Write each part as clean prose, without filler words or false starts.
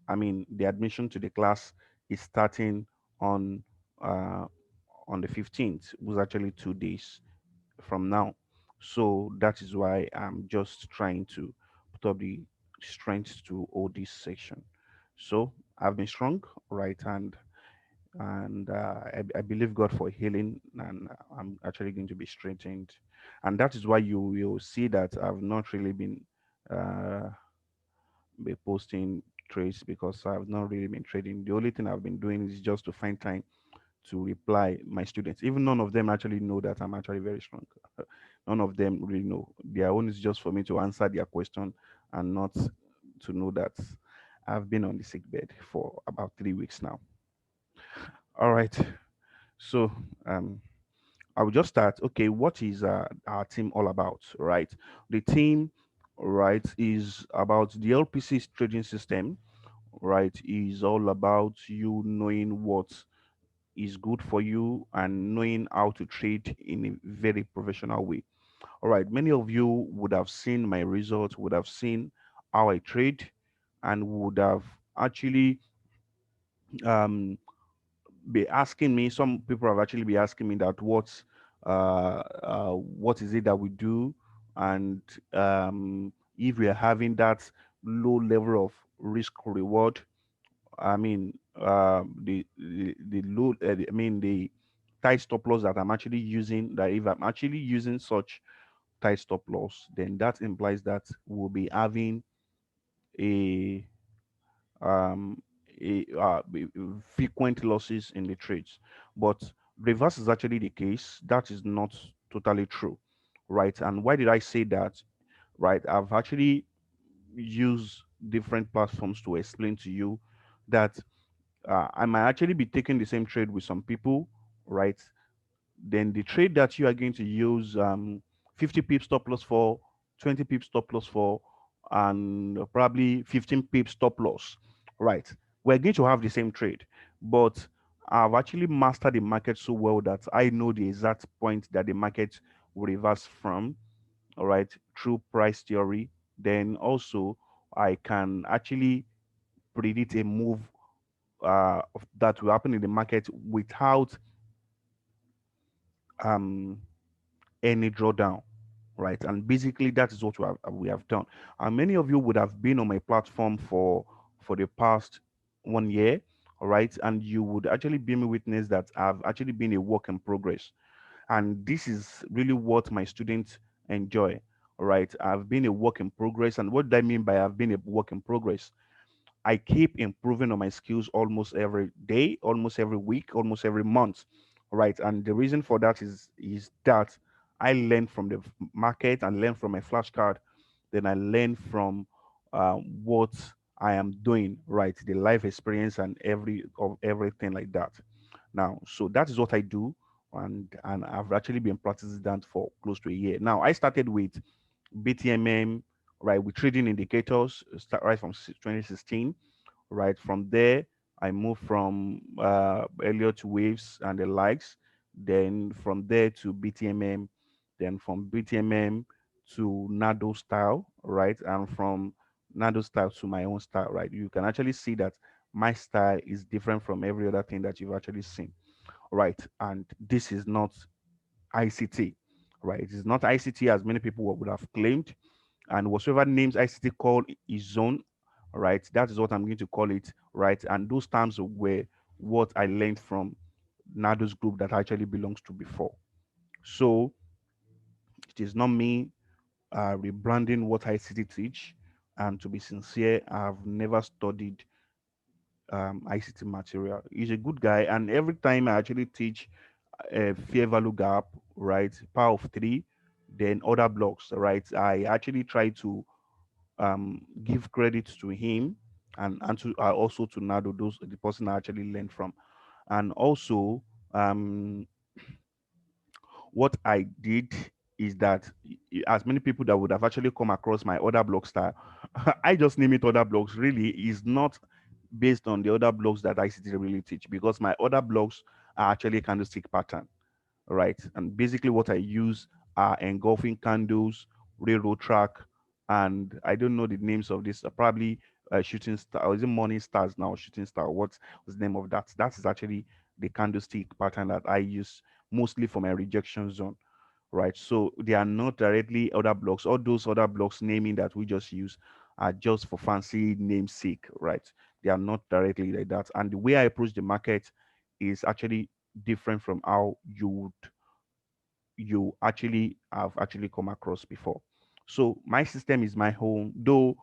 I mean, the admission to the class is starting on uh, on the 15th, was actually 2 days from now. So that is why I'm just trying to put up the strength to hold this section. So I've been strong, right? And I believe God for healing, and I'm actually going to be strengthened. And that is why you'll see that I've not really been uh, be posting trades, because I've not really been trading. The only thing I've been doing is just to find time to reply my students. Even none of them actually know that I'm actually very strong. None of them really know. Their own is just for me to answer their question, and not to know that I've been on the sick bed for about 3 weeks now. All right. So um, I will just start. Okay, what is our team all about? Right. The team, right, is about the LPC trading system. Right, is all about you knowing what is good for you and knowing how to trade in a very professional way. All right, many of you would have seen my results, would have seen how I trade, and would have actually um, be asking me. Some people have actually been asking me that what is it that we do, and if we are having that low level of risk reward. I mean, the low, I mean, the tight stop loss that I'm actually using, that if I'm actually using such tight stop loss, then that implies that we'll be having a um frequent losses in the trades. But reverse is actually the case. That is not totally true, right? And why did I say that? Right, I've actually used different platforms to explain to you that I might actually be taking the same trade with some people, right? Then the trade that you are going to use 50 pips stop loss for, 20 pips stop loss for, and probably 15 pips stop loss, right? We're going to have the same trade, but I've actually mastered the market so well that I know the exact point that the market will reverse from, all right, through price theory. Then also I can actually predict a move that will happen in the market without um, any drawdown, right? And basically, that is what we have done. And many of you would have been on my platform for the past 1 year, all right? And you would actually be me witness that I've actually been a work in progress, and this is really what my students enjoy. All right, I've been a work in progress, and what do I mean by I've been a work in progress? I keep improving on my skills almost every day, almost every week, almost every month, right? And the reason for that is that I learn from the market and learn from my flashcard, then I learn from what I am doing, right? The life experience and everything like that. Now, so that is what I do, and I've actually been practicing that for close to a year. Now, I started with BTMM, right, with trading indicators, start right from 2016. Right from there, I moved from Elliott waves and the likes, then from there to BTMM, then from BTMM to Nado style, right, and from Nado style to my own style, right. You can actually see that my style is different from every other thing that you've actually seen, right. And this is not ICT, right. It is not ICT as many people would have claimed, and whatsoever names ICT call is zone, right? That is what I'm going to call it, right? And those terms were what I learned from Nado's group that actually belongs to before. So it is not me rebranding what ICT teach. And to be sincere, I've never studied ICT material. He's a good guy, and every time I actually teach fair value gap, right, power of three, then other blocks, right, I actually try to give credit to him, and to also to Nado, those the person I actually learned from, and also um, what I did is that as many people that would have actually come across my other blog style, I just name it other blogs. Really, is not based on the other blogs that ICT really teach, because my other blogs are actually candlestick pattern, right? And basically, what I use are engulfing candles, railroad track, and I don't know the names of this. Probably shooting star, or is it morning stars now, shooting star? What's the name of that? That is actually the candlestick pattern that I use mostly for my rejection zone, right? So they are not directly other blocks. All those other blocks naming that we just use are just for fancy namesake, right? They are not directly like that. And the way I approach the market is actually different from how you actually have actually come across before. So my system is my home, though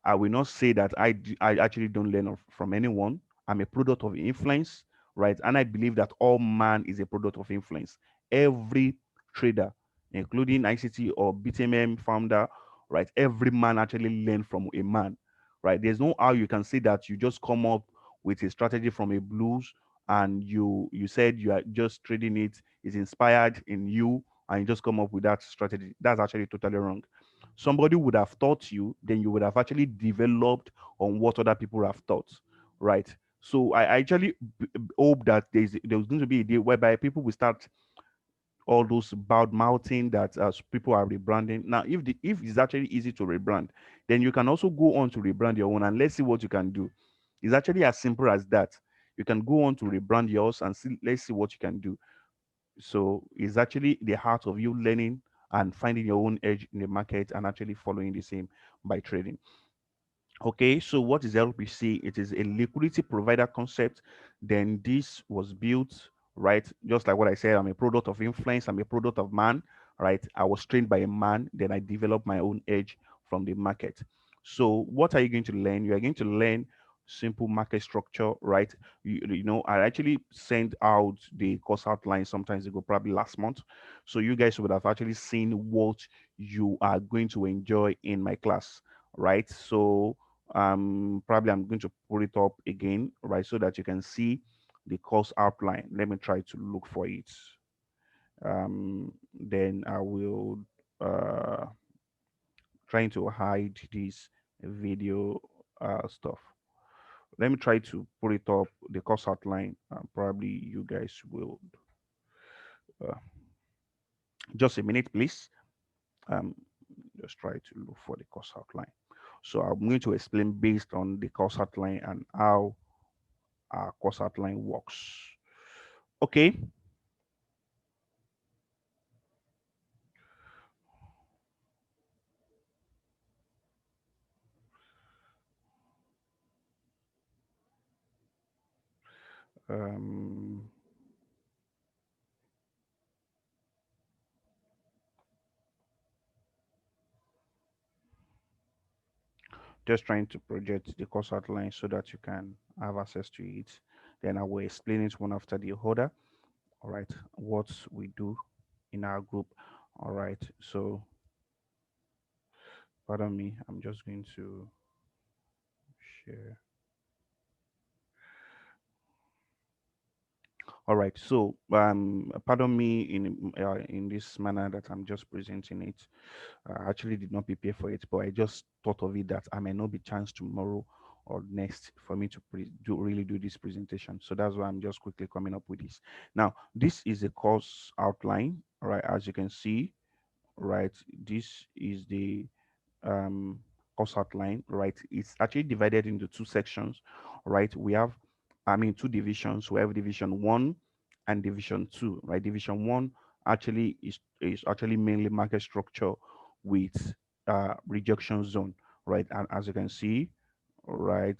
I will not say that I actually don't learn from anyone. I'm a product of influence, right? And I believe that all man is a product of influence. Every trader, including ICT or BTMM founder, right? Every man actually learn from a man, right? There's no how you can say that you just come up with a strategy from a blues and you said you are just trading it is inspired in you and you just come up with that strategy. That's actually totally wrong. Somebody would have taught you, then you would have actually developed on what other people have taught, right? So I actually hope that there's going to be a day whereby people will start all those bad mouthing that people are rebranding. Now, if it's actually easy to rebrand, then you can also go on to rebrand your own and let's see what you can do. It's actually as simple as that. You can go on to rebrand yours and see, let's see what you can do. So it's actually the heart of you learning and finding your own edge in the market and actually following the same by trading. Okay, so what is LPC? It is a liquidity provider concept. Then this was built, right? Just like what I said, I'm a product of influence, I'm a product of man, right? I was trained by a man, then I developed my own edge from the market. So, what are you going to learn? You are going to learn simple market structure, right? You know, I actually sent out the course outline sometimes ago, probably last month. So, you guys would have actually seen what you are going to enjoy in my class, right? So, probably I'm going to put it up again, right, so that you can see the course outline. Let me try to look for it. Then I will trying to hide this video stuff. Let me try to put it up, the course outline. Probably you guys will uh, just a minute, please. Um, just try to look for the course outline. So I'm going to explain based on the course outline and how our course outline works. Okay. Um, just trying to project the course outline so that you can have access to it. Then I will explain it one after the other. All right. What we do in our group. All right. So, pardon me. I'm just going to share. All right. So, pardon me in this manner that I'm just presenting it. I actually did not prepare for it, but I just thought of it that I may not be chance tomorrow or next for me to really do this presentation. So that's why I'm just quickly coming up with this. Now, this is a course outline, all right? As you can see, right? This is the um, course outline, right? It's actually divided into two sections, right? We have, I mean, two divisions. We have division one and division two, right? Division one actually is actually mainly market structure with rejection zone, right? And as you can see, right,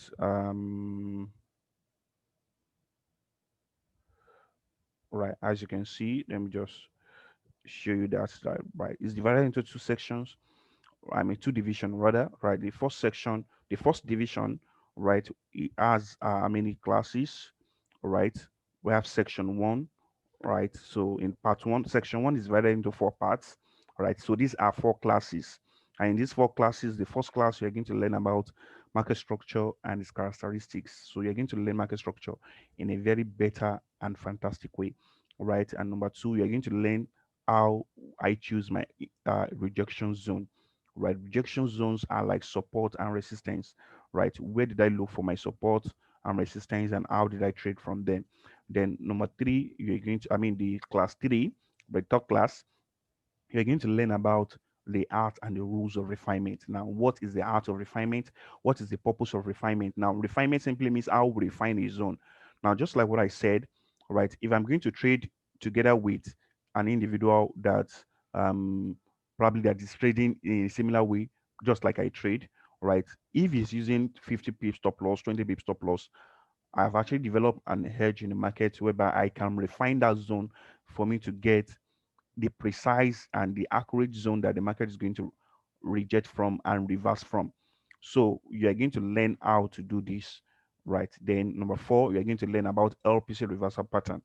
right, as you can see, let me just show you that, right? It's divided into two sections. I mean, two division rather, right? The first section, the first division, right, it has how many classes, right? We have section one, right? So in part one, section one is divided into four parts, right? So these are four classes. And in these four classes, the first class, you're going to learn about market structure and its characteristics. So you're going to learn market structure in a very better and fantastic way, right? And number two, you're going to learn how I choose my rejection zone, right? Rejection zones are like support and resistance, right? Where did I look for my support and resistance and how did I trade from them? Then number three, you're going to, I mean, the class three, the top class, you're going to learn about the art and the rules of refinement. Now, what is the art of refinement? What is the purpose of refinement? Now, refinement simply means how we refine a zone. Now, just like what I said, right? If I'm going to trade together with an individual that um, probably that is trading in a similar way, just like I trade, right? If he's using 50 pips stop loss, 20 pips stop loss, I've actually developed an hedge in the market whereby I can refine that zone for me to get the precise and the accurate zone that the market is going to reject from and reverse from. So you are going to learn how to do this, right? Then number four, you are going to learn about LPC reversal pattern,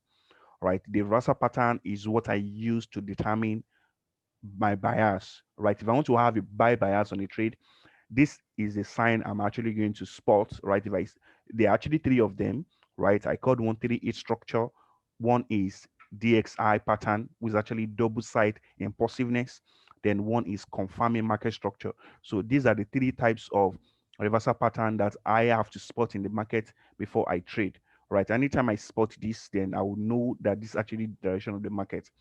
right? The reversal pattern is what I use to determine my bias, right? If I want to have a buy bias on a trade, this is a sign I'm actually going to spot, right? There are actually three of them, right? I called one 3-8 structure. One is DXI pattern, which is actually double side impulsiveness. Then one is confirming market structure. So these are the three types of reversal pattern that I have to spot in the market before I trade. Right. Anytime I spot this, then I will know that this is actually the direction of the market.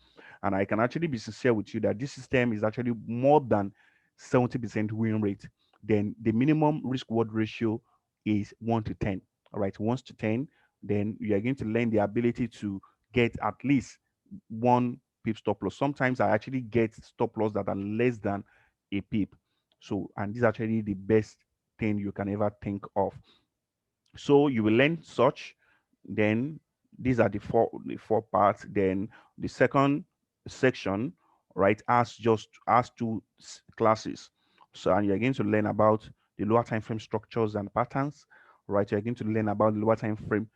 And I can actually be sincere with you that this system is actually more than 70% win rate. Then the minimum risk reward ratio is 1 to 10. All right, 1 to 10. Then you are going to learn the ability to get at least one pip stop loss. Sometimes I actually get stop loss that are less than a pip. So, and this is actually the best thing you can ever think of. So you will learn such. Then these are the four parts. Then the second section, right, has two classes. So and you're going to learn about the lower time frame structures and patterns, right? You're going to learn about the lower time frame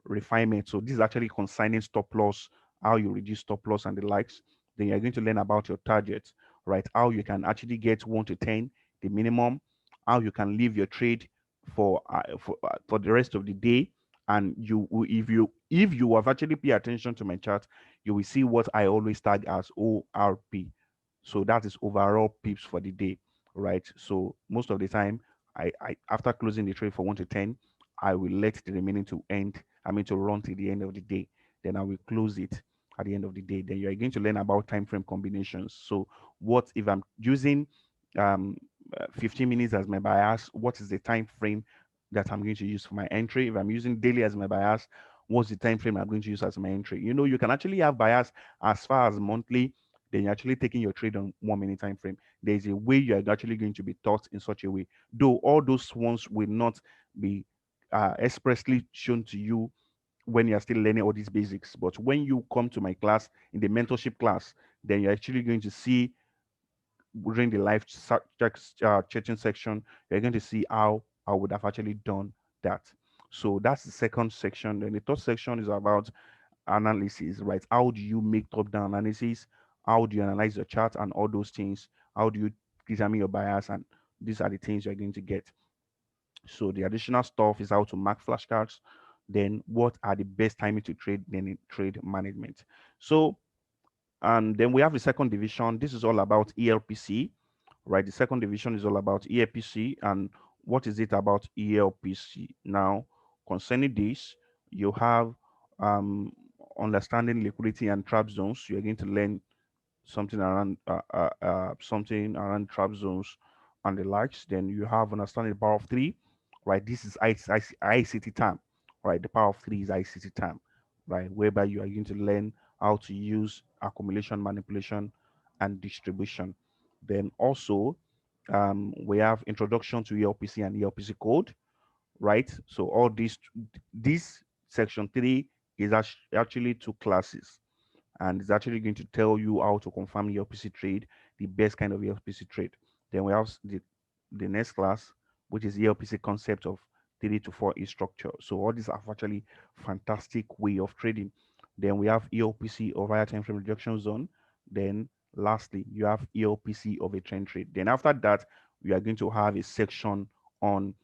refinement. So this is actually concerning stop loss, how you reduce stop loss and the likes. Then you're going to learn about your targets, right? How you can actually get 1 to 10, the minimum, how you can leave your trade for the rest of the day. And if you have actually pay attention to my chart, you will see what I always tag as ORP. So that is overall pips for the day, right? So most of the time, I after closing the trade for 1 to 10, I will let the remaining to end. I mean to run till the end of the day. Then I will close it at the end of the day. Then you are going to learn about time frame combinations. So what if I'm using um 15 minutes as my bias? What is the time frame that I'm going to use for my entry? If I'm using daily as my bias, what's the time frame I'm going to use as my entry? You can actually have bias as far as monthly. Then you're actually taking your trade on 1 minute time frame. There's a way you are actually going to be taught in such a way. Though all those ones will not be expressly shown to you when you're still learning all these basics. But when you come to my class in the mentorship class, then you're actually going to see during the chatting section, you're going to see how I would have actually done that. So that's the second section. Then the third section is about analysis, right? How do you make top-down analysis? How do you analyze your chart and all those things? How do you determine your bias? And these are the things you're going to get. So the additional stuff is how to mark flashcards. Then what are the best timing to trade? Then in trade management. So and then we have the second division. This is all about ELPC, right? The second division is all about ELPC. And what is it about ELPC? Now, concerning this, you have um, understanding liquidity and trap zones. You're going to learn something around trap zones and the likes. Then you have understanding the power of three, right? This is ICT time, right? The power of three is ICT time, right? Whereby you are going to learn how to use accumulation, manipulation, and distribution. Then also, we have introduction to ELPC and ELPC code, right? So all this section three is actually two classes, and it's actually going to tell you how to confirm your PC trade, the best kind of ELPC trade. Then we have the next class, which is ELPC concept of 3 to 4 structure. So all these are actually fantastic way of trading. Then we have ELPC of higher time frame rejection zone. Then lastly, you have ELPC of a trend trade. Then after that, we are going to have a section on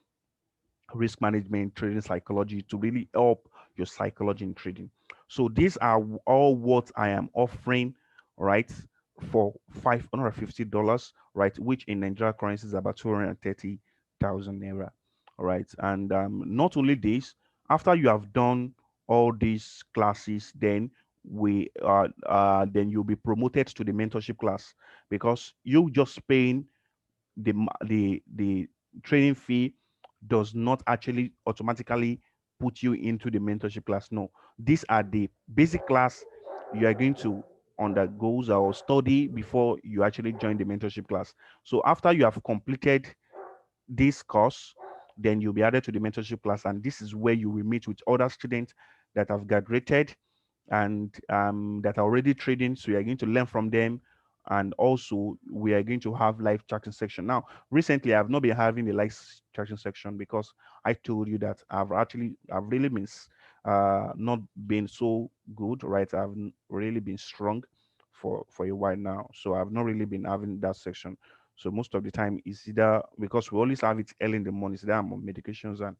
risk management, trading psychology to really help your psychology in trading. So these are all what I am offering, right, for $550, right, which in Nigeria currency is about 230,000 naira, all right. And not only this, after you have done all these classes, then we then you'll be promoted to the mentorship class, because you just paying the training fee does not actually automatically put you into the mentorship class. No, these are the basic class you are going to undergo or study before you actually join the mentorship class. So after you have completed this course, then you'll be added to the mentorship class, and this is where you will meet with other students that have graduated and that are already trading. So you're going to learn from them, and also we are going to have live chatting section. Now, recently I've not been having a live chatting section because I told you that I've really been not been so good, right? I've really been strong for a while now, so I've not really been having that section. So most of the time it's either because we always have it early in the morning, it's either I'm on medications and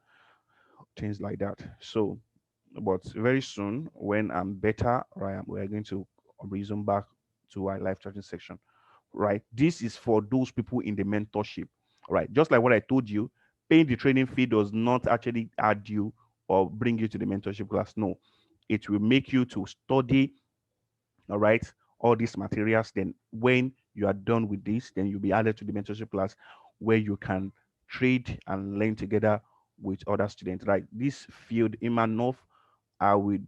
things like that. So, but very soon when I'm better, right, we are going to resume back to our live chatting section, right? This is for those people in the mentorship, right? Just like what I told you, paying the training fee does not actually add you or bring you to the mentorship class. No, it will make you to study, all right, all these materials. Then when you are done with this, then you'll be added to the mentorship class where you can trade and learn together with other students, right? This field, Imanov, I will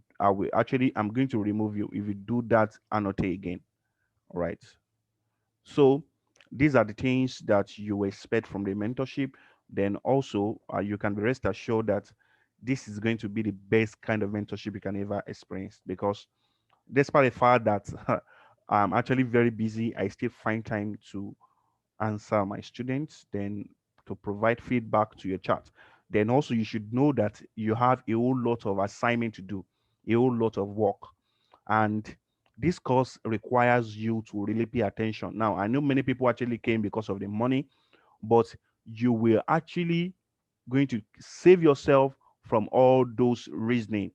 actually, I'm going to remove you if you do that annotate again. All right. So these are the things that you expect from the mentorship. Then also, you can be rest assured that this is going to be the best kind of mentorship you can ever experience, because despite the fact that I'm actually very busy, I still find time to answer my students, then to provide feedback to your chat. Then also you should know that you have a whole lot of assignment to do, a whole lot of work. And this course requires you to really pay attention. Now, I know many people actually came because of the money, but you will actually going to save yourself from all those reasoning,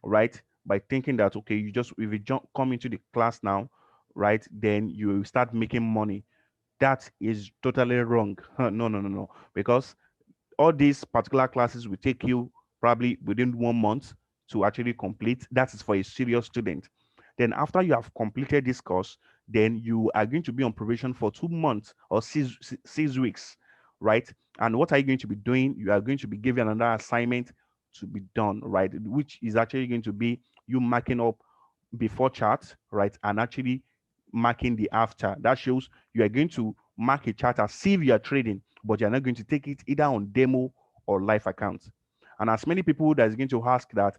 right? By thinking that okay, you just if you come into the class now, right, then you will start making money. That is totally wrong. No, no, no, no. Because all these particular classes will take you probably within 1 month to actually complete. That is for a serious student. Then after you have completed this course, then you are going to be on probation for 2 months or 6 weeks, right? And what are you going to be doing? You are going to be given another assignment to be done, right? Which is actually going to be you marking up before chart, right? And actually marking the after. That shows you are going to mark a chart as if you are trading, but you're not going to take it either on demo or live account. And as many people that is going to ask that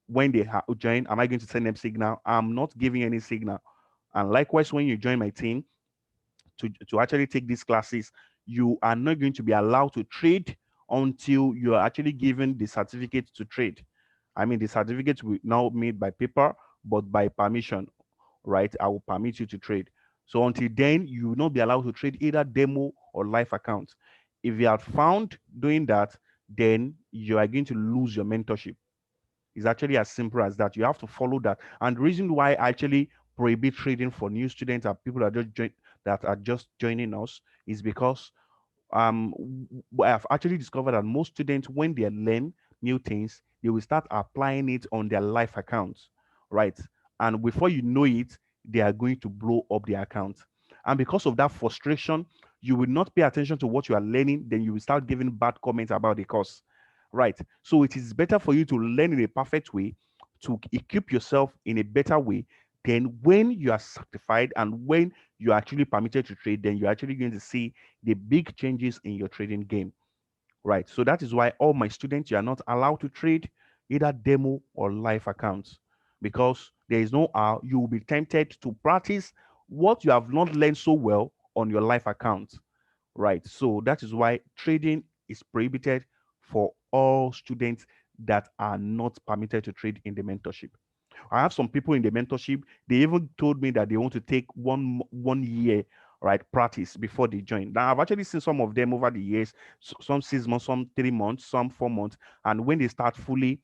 when they join, am I going to send them signal? I'm not giving any signal. And likewise, when you join my team to actually take these classes, you are not going to be allowed to trade until you are actually given the certificate to trade. I mean, the certificate will now made by paper, but by permission, right? I will permit you to trade. So until then, you will not be allowed to trade either demo or live account. If you are found doing that, then you are going to lose your mentorship. It's actually as simple as that. You have to follow that. And the reason why I actually prohibit trading for new students and people that are just joining us is because I've actually discovered that most students, when they learn new things, they will start applying it on their life accounts, right? And before you know it, they are going to blow up their account. And because of that frustration, you will not pay attention to what you are learning, then you will start giving bad comments about the course, right? So it is better for you to learn in a perfect way, to equip yourself in a better way. Then when you are certified and when you are actually permitted to trade, then you're actually going to see the big changes in your trading game, right? So that is why all my students, you are not allowed to trade either demo or live accounts, because there is no how you will be tempted to practice what you have not learned so well on your live account, right? So that is why trading is prohibited for all students that are not permitted to trade in the mentorship. I have some people in the mentorship. They even told me that they want to take 1 year, right, practice before they join. Now I've actually seen some of them over the years. Some 6 months, some 3 months, some 4 months. And when they start fully,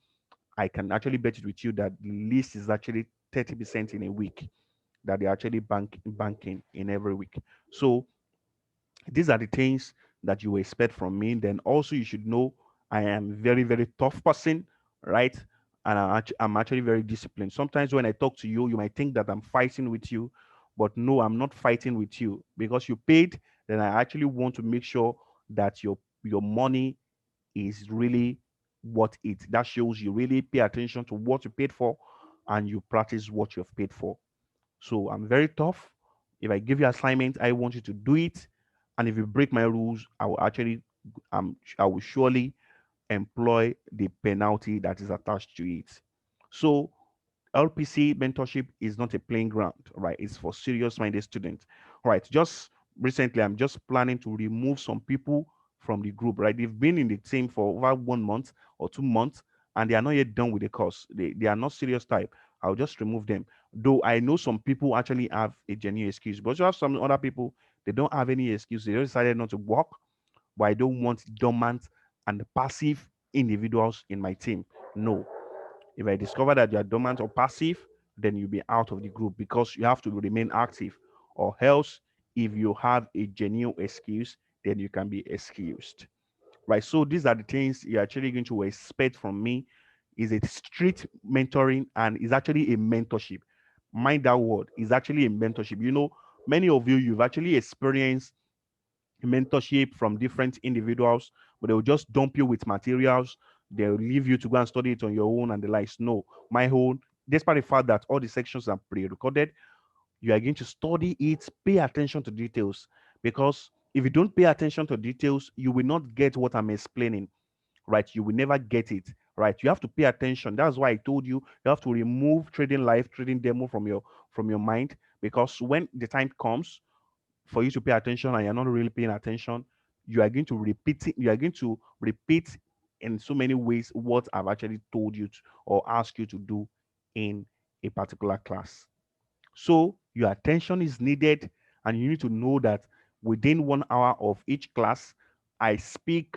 I can actually bet it with you that the list is actually 30% in a week that they're actually banking in every week. So these are the things that you expect from me. Then also you should know I am very, very tough person, right? and I'm actually very disciplined. Sometimes when I talk to you, you might think that I'm fighting with you, but no, I'm not fighting with you because you paid. Then I actually want to make sure that your money is really what it. That shows you really pay attention to what you paid for, and you practice what you've paid for. So I'm very tough. If I give you assignment, I want you to do it, and if you break my rules, I will surely employ the penalty that is attached to it. So LPC mentorship is not a playing ground, right? It's for serious minded students. All right. Just recently, I'm just planning to remove some people from the group, right? They've been in the team for over 1 month or 2 months, and they are not yet done with the course. They are not serious type. I'll just remove them. Though I know some people actually have a genuine excuse, but you have some other people, they don't have any excuse. They just decided not to work, but I don't want dormant and passive individuals in my team. No, if I discover that you are dormant or passive, then you'll be out of the group because you have to remain active. Or else, if you have a genuine excuse, then you can be excused. Right. So these are the things you're actually going to expect from me. Is a strict mentoring and is actually a mentorship. Mind that word, is actually a mentorship. Many of you've actually experienced mentorship from different individuals, but they'll just dump you with materials. They'll leave you to go and study it on your own and the likes. No, my own, despite the fact that all the sections are pre-recorded, you are going to study it, pay attention to details. Because if you don't pay attention to details, you will not get what I'm explaining, right? You will never get it, right? You have to pay attention. That's why I told you you have to remove trading live, trading demo from your mind, because when the time comes for you to pay attention and you're not really paying attention, you are going to repeat in so many ways what I've actually told you to, or asked you to do in a particular class. So your attention is needed, and you need to know that within 1 hour of each class, I speak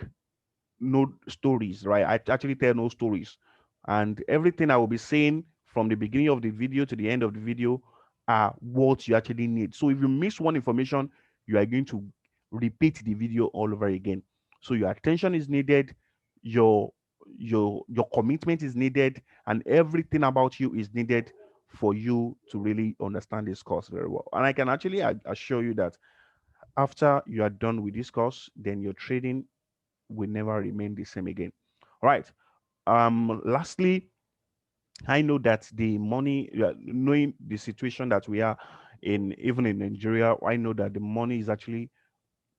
no stories, right? I actually tell no stories. And everything I will be saying from the beginning of the video to the end of the video are what you actually need. So if you miss one information, you are going to repeat the video all over again. So your attention is needed, your your commitment is needed, and everything about you is needed for you to really understand this course very well. And I can actually assure you that after you are done with this course, then your trading will never remain the same again. All right. Lastly, I know that the money, knowing the situation that we are in, even in Nigeria, I know that the money is actually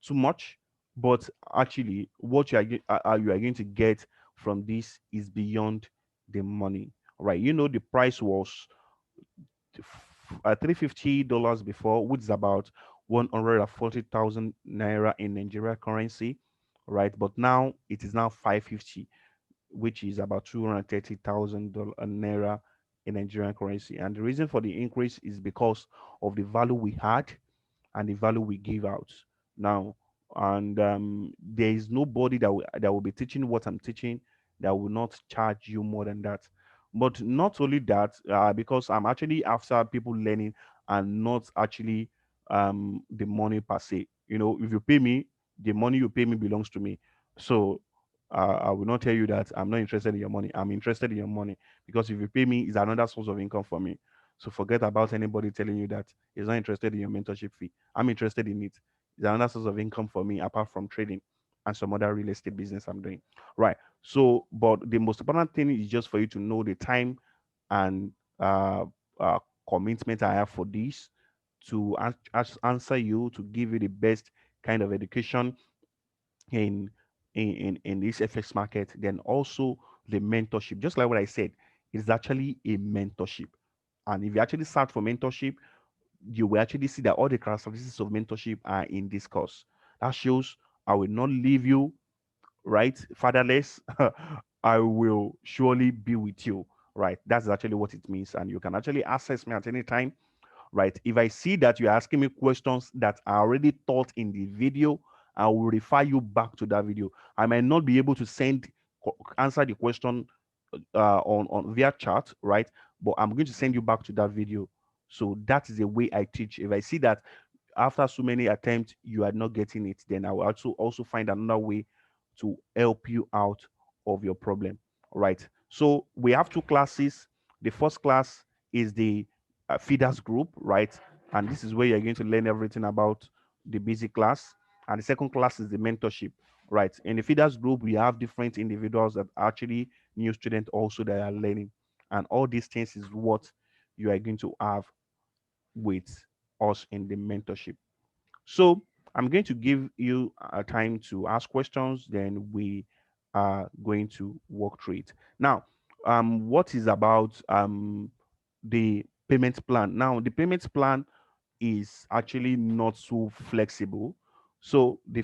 too much. But actually, what you are going to get from this is beyond the money. All right. The price was $350 before, which is about 140,000 naira in Nigeria currency, right? But now it is now 550, which is about 230,000 naira in Nigerian currency. And the reason for the increase is because of the value we had and the value we give out now. And there is nobody that will be teaching what I'm teaching that will not charge you more than that. But not only that, because I'm actually after people learning and not actually the money per se. If you pay me, the money you pay me belongs to me. So I will not tell you that I'm not interested in your money. I'm interested in your money because if you pay me, it's another source of income for me. So forget about anybody telling you that is not interested in your mentorship fee. I'm interested in it. It's another source of income for me apart from trading and some other real estate business I'm doing. Right. So, but the most important thing is just for you to know the time and uh, uh, commitment I have for this to answer you, to give you the best kind of education in in this FX market. Then also the mentorship, just like what I said, is actually a mentorship. And if you actually search for mentorship, you will actually see that all the characteristics of mentorship are in this course. That shows I will not leave you, right, fatherless. I will surely be with you, right? That's actually what it means. And you can actually access me at any time, right? If I see that you're asking me questions that are already taught in the video, I will refer you back to that video. I might not be able to answer the question on via chat, right? But I'm going to send you back to that video. So that is the way I teach. If I see that after so many attempts you are not getting it, then I will also find another way to help you out of your problem. right? So we have two classes. The first class is the feeders group, right? And this is where you're going to learn everything about the basic class. And the second class is the mentorship, right? In the feeders group, we have different individuals that are actually new students also that are learning. And all these things is what you are going to have with us in the mentorship. So I'm going to give you a time to ask questions, then we are going to walk through it. Now, what is about the payment plan? Now, the payment plan is actually not so flexible. So the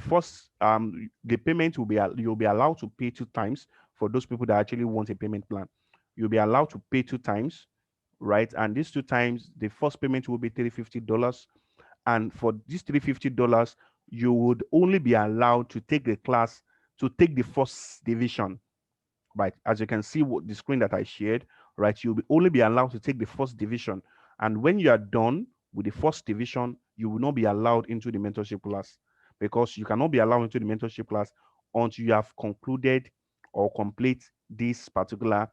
payment will be you'll be allowed to pay two times for those people that actually want a payment plan. You'll be allowed to pay two times, right? And these two times, the first payment will be $350, and for this $350 you would only be allowed to take the class, to take the first division, right? As you can see what the screen that I shared, right? You'll only be allowed to take the first division, and when you are done with the first division you will not be allowed into the mentorship class, because you cannot be allowed into the mentorship class until you have concluded or complete this particular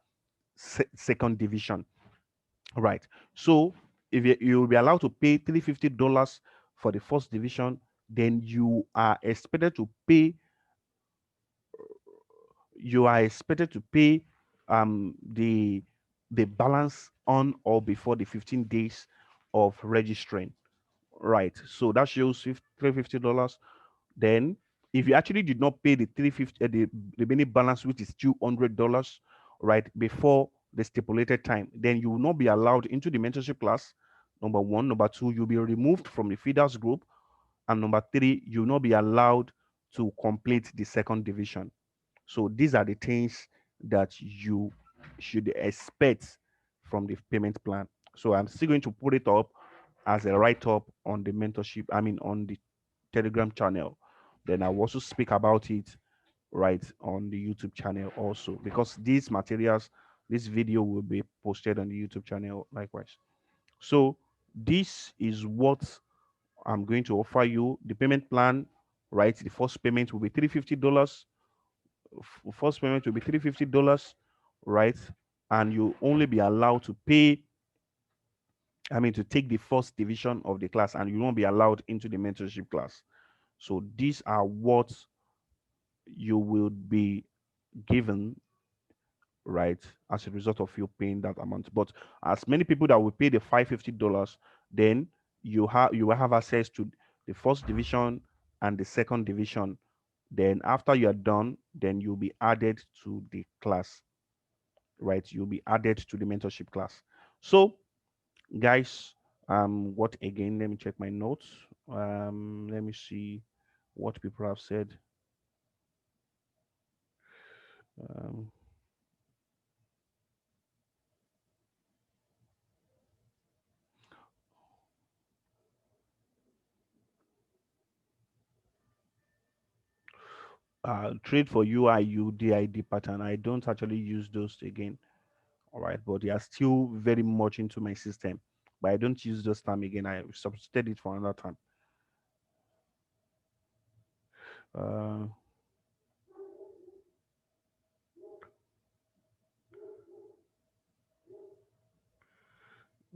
second division. Right. So if you will be allowed to pay $350 for the first division, then you are expected to pay the balance on or before the 15 days of registering. Right. So that shows $350. Then, if you actually did not pay the 350, the remaining balance, which is $200, right, before the stipulated time, then you will not be allowed into the mentorship class. Number one. Number two, you'll be removed from the feeders group. And number three, you'll not be allowed to complete the second division. So these are the things that you should expect from the payment plan. So I'm still going to put it up as a write up on the mentorship, I mean, on the Telegram channel. Then I'll also speak about it right on the YouTube channel also, because these materials, this video will be posted on the YouTube channel likewise. So this is what I'm going to offer you. The payment plan, right? The first payment will be $350. First payment will be $350, right? And you only be allowed to pay, I mean, to take the first division of the class, and you won't be allowed into the mentorship class. So these are what you will be given, right, as a result of you paying that amount. But as many people that will pay the $550, then you will have access to the first division and the second division. Then after you are done, then you'll be added to the class, right? You'll be added to the mentorship class. So guys, what again? Let me check my notes. Let me see what people have said. Um, Trade for UI UDID pattern. I don't actually use those again. All right, but they are still very much into my system. But I don't use those time again. I substituted it for another time. Uh,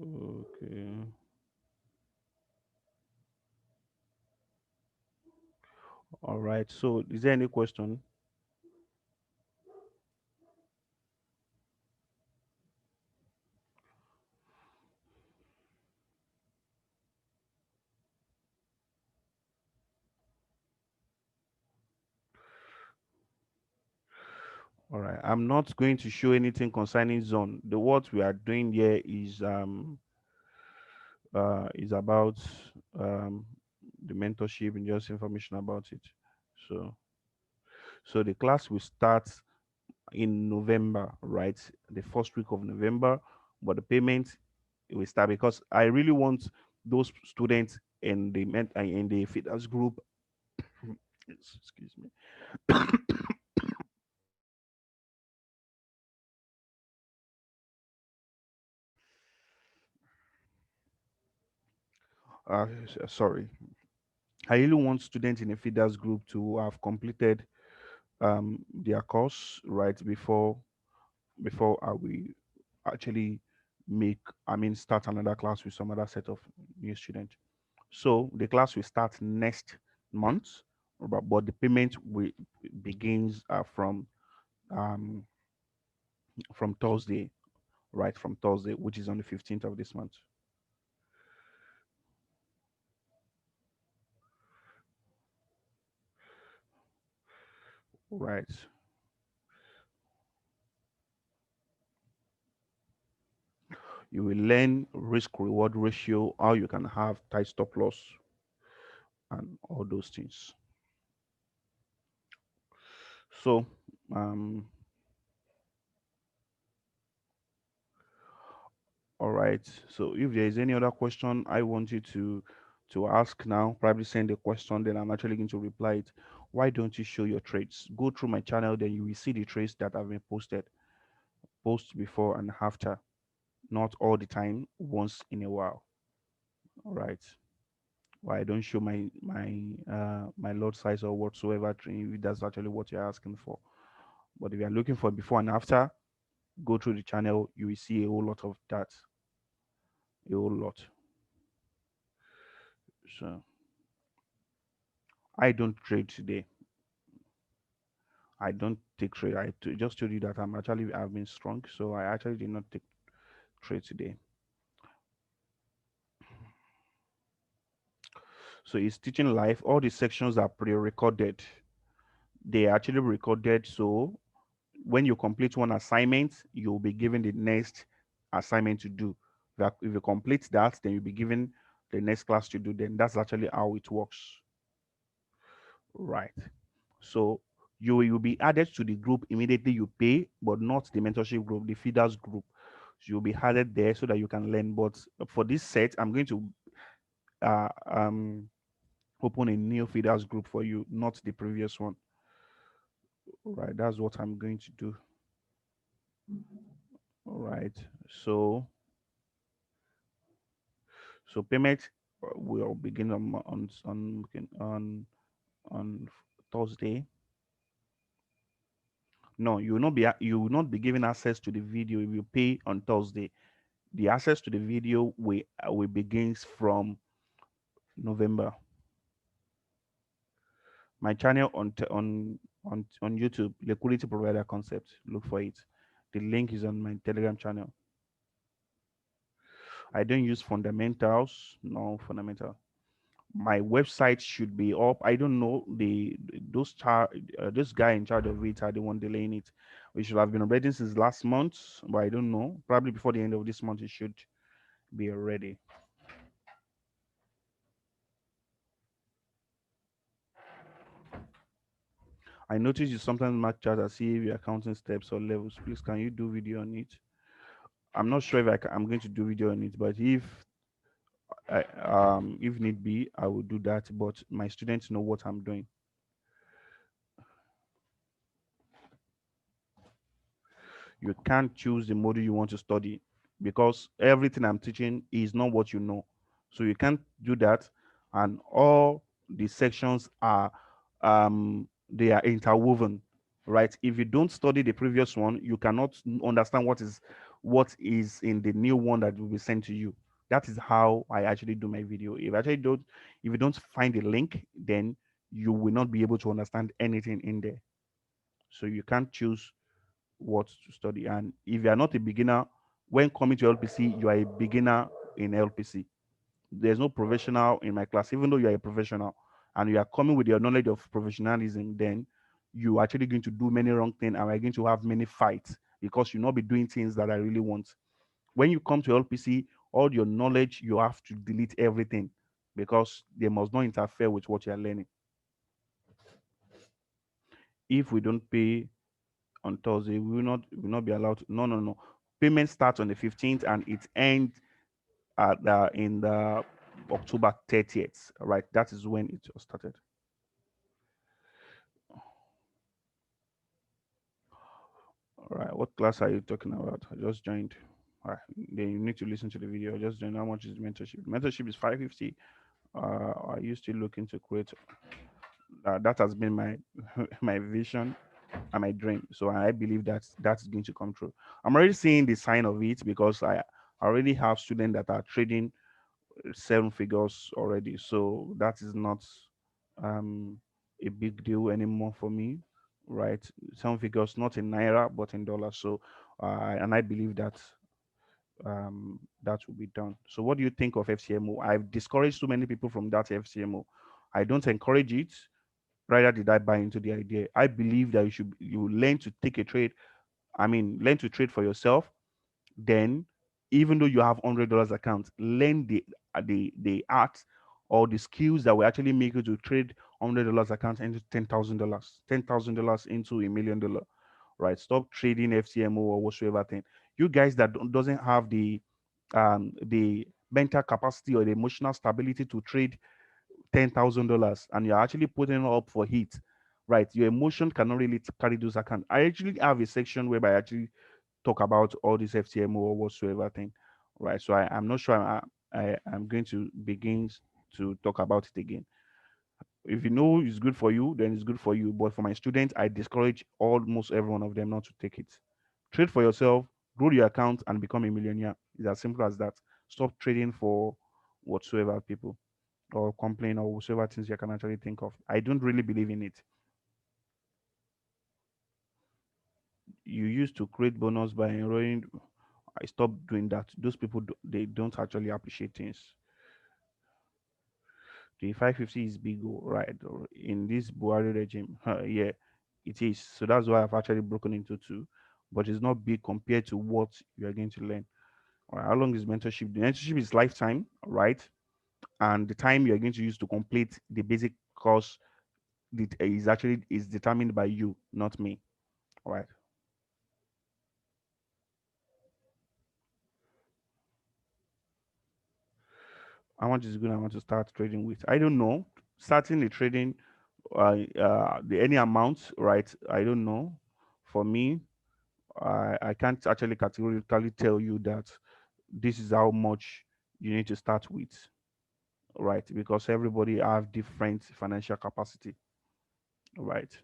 okay. All right. So, is there any question? All right. I'm not going to show anything concerning zone. The what we are doing here is about um the mentorship and just information about it. So the class will start in November, right? The first week of November, but the payment will start, because I really want those students in the fitness group. Excuse me. Sorry. I really want students in the feeders group to have completed their course right before before I will actually make I mean start another class with some other set of new students. So the class will start next month, but the payment will begins um, from Thursday, right? From Thursday, which is on the 15th of this month, right? You will learn risk reward ratio, how you can have tight stop loss, and all those things. So, um, all right. So if there is any other question I want you to ask now, probably send a question, then I'm actually going to reply it. Why don't you show your trades? Go through my channel, then you will see the trades that have been posted, post before and after, not all the time, once in a while. All right. Why I don't show my lot size or whatsoever trade, if that's actually what you're asking for. But if you're looking for before and after, go through the channel, you will see a whole lot of that. A whole lot. So I don't trade today. I don't take trade. Just told you that I've been strong, so I actually did not take trade today. So it's teaching live. All the sections are pre-recorded. They are actually recorded. So when you complete one assignment, you'll be given the next assignment to do. If you complete that, then you'll be given the next class to do. Then that's actually how it works, right? So you will be added to the group immediately you pay, but not the mentorship group, the feeders group. So you'll be added there so that you can learn. But for this set, I'm going to uh, um, open a new feeders group for you, not the previous one. Right, that's what I'm going to do. All right. So payment will begin on Thursday. No, you will not be given access to the video if you pay on Thursday. The access to the video will begins from November. My channel on YouTube, Liquidity Provider Concept. Look for it. The link is on my Telegram channel. I don't use fundamentals. No fundamental. My website should be up. I don't know this guy in charge of it are the one delaying it. We should have been ready since last month, but I don't know. Probably before the end of this month, it should be ready. I notice you sometimes mark chart as if you're counting steps or levels. Please, can you do video on it? I'm not sure if I'm going to do video on it, but if need be, I will do that. But my students know what I'm doing. You can't choose the module you want to study because everything I'm teaching is not what you know. So you can't do that. And all the sections are they are interwoven, right? If you don't study the previous one, you cannot understand what is in the new one that will be sent to you. That is how I actually do my video. If you don't find the link, then you will not be able to understand anything in there. So you can't choose what to study. And if you are not a beginner, when coming to LPC, you are a beginner in LPC. There's no professional in my class, even though you are a professional and you are coming with your knowledge of professionalism, then you are actually going to do many wrong things and are going to have many fights because you'll not be doing things that I really want. When you come to LPC, all your knowledge, you have to delete everything because they must not interfere with what you are learning. If we don't pay on Thursday, we will not be allowed to. No, no, no. Payment starts on the 15th and it ends in the October 30th. Right, that is when it was started. All right, what class are you talking about? I just joined. All right, then you need to listen to the video. I just joined. How much is mentorship? Mentorship is 550. Are you still looking to create? That has been my my vision. and my dream. So I believe that that's going to come true. I'm already seeing the sign of it because I already have students that are trading seven figures already. So that is not um, a big deal anymore for me, right? Seven figures, not in naira, but in dollars. So, and I believe that that will be done. So, what do you think of FCMO? I've discouraged so many people from that FCMO. I don't encourage it. Rather, did I buy into the idea? I believe that you learn to take a trade. I mean, learn to trade for yourself. Then, even though you have $100 account, learn the art or the skills that will actually make you to trade $100 account into $10,000 into $1 million, right? Stop trading FCMO or whatsoever thing. You guys that doesn't have the mental capacity or the emotional stability to trade $10,000 and you're actually putting it up for heat, right? Your emotion cannot really carry those accounts. I actually have a section whereby I actually talk about all this FTMO or whatsoever thing, right? So I'm not sure I'm going to begin to talk about it again. If you know it's good for you, then it's good for you. But for my students, I discourage almost every one of them not to take it. Trade for yourself, grow your account, and become a millionaire. It's as simple as that. Stop trading for whatsoever people or complain or whatsoever things you can actually think of. I don't really believe in it. You used to create bonus by enrolling. I stopped doing that. Those people they don't actually appreciate things. The 550 is big, right? Or in this Buhari regime, yeah, it is. So that's why I've actually broken into two, but it's not big compared to what you are going to learn. All right, how long is mentorship? The mentorship is lifetime, right? And the time you are going to use to complete the basic course is actually is determined by you, not me. All right. How much is good I want to start trading with? I don't know. Starting the trading, any amount, right? I don't know. For me, I can't actually categorically tell you that this is how much you need to start with, right? Because everybody have different financial capacity, right?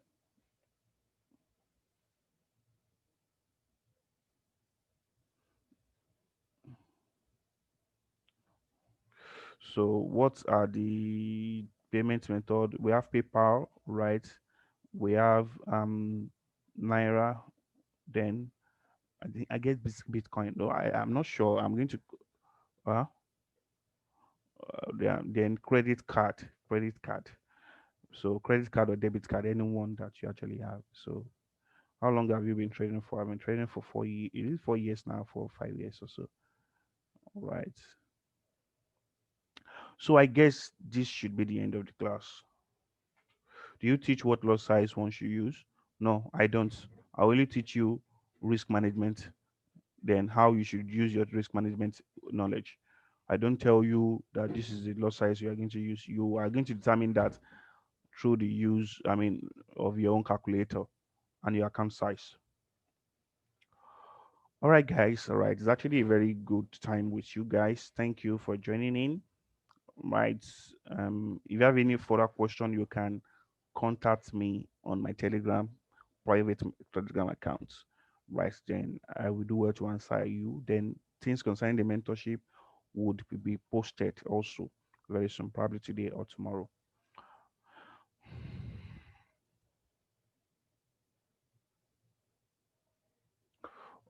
So what are the payment method? We have PayPal, right? We have Naira. Then I think I get Bitcoin. No, I'm not sure. I'm going to uh, then credit card. So credit card or debit card, any one that you actually have. So how long have you been trading for? I've been trading for 4 years. It is 4 years now, for 5 years or so. Right. So I guess this should be the end of the class. Do you teach what lot size one should use? No, I don't. I only teach you risk management, then how you should use your risk management knowledge. I don't tell you that this is the lot size you are going to use. You are going to determine that through the use, I mean, of your own calculator and your account size. All right, guys. All right. It's actually a very good time with you guys. Thank you for joining in. Right. If you have any further question, you can contact me on my Telegram, private Telegram account. Right. Then I will do well to answer you. Then things concerning the mentorship would be posted also very soon, probably today or tomorrow.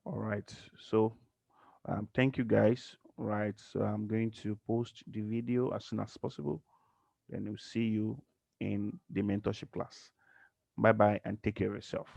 All right. So thank you guys. Right. So I'm going to post the video as soon as possible. Then we'll see you in the mentorship class. Bye bye and take care of yourself.